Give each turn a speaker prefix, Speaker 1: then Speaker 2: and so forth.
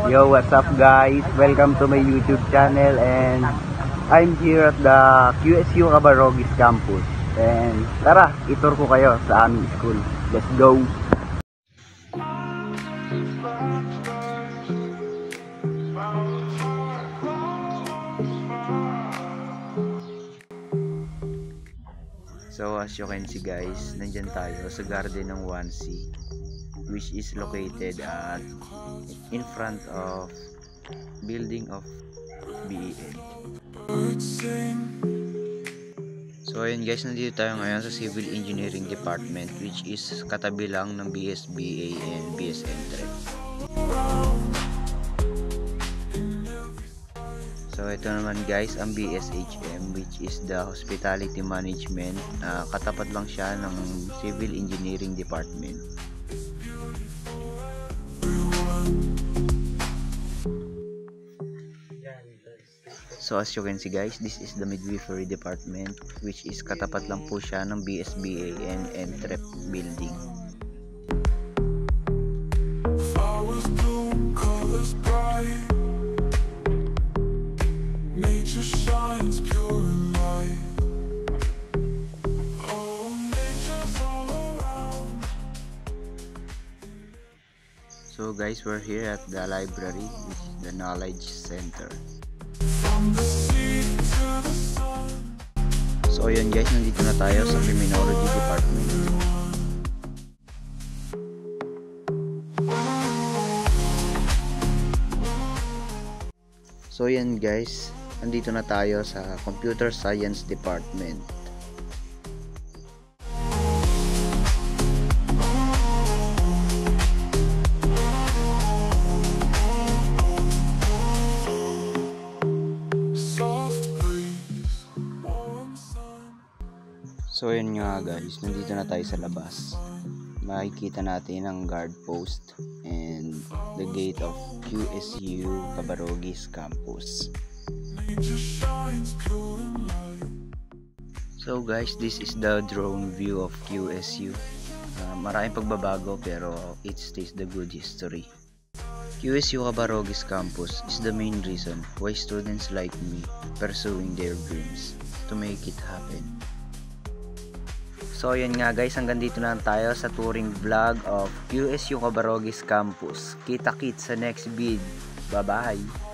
Speaker 1: Yo, what's up guys? Welcome to my YouTube channel and I'm here at the QSU Cabarogis campus. And tara, itur ko kayo sa aming school. Let's go! So as you can see guys, nandyan tayo sa garden ng 1C, which is located at in front of building of BEN. So ayun guys, nandito tayo ngayon sa Civil Engineering Department, which is katabi lang ng BSBA and BSN Trek. So ito naman guys ang BSHM, which is the Hospitality Management. Katapat lang siya ng Civil Engineering Department. So as you can see guys, this is the Midwifery Department, which is katapat lang po siya ng BSBA and NTREP building. So guys, we're here at the library, which is the Knowledge Center. So yun guys, nandito na tayo sa Criminology Department. So yan guys, nandito na tayo sa Computer Science Department. So yun nga guys, nandito na tayo sa labas. Makikita natin ang guard post and the gate of QSU Cabarogis campus. So guys, this is the drone view of QSU. Maraming pagbabago pero it stays the good history. QSU Cabarogis campus is the main reason why students like me pursuing their dreams to make it happen. So yun nga guys, hanggang dito na tayo sa touring vlog of QSU Cabarogis campus. Kita-kits sa next vid. Bye bye!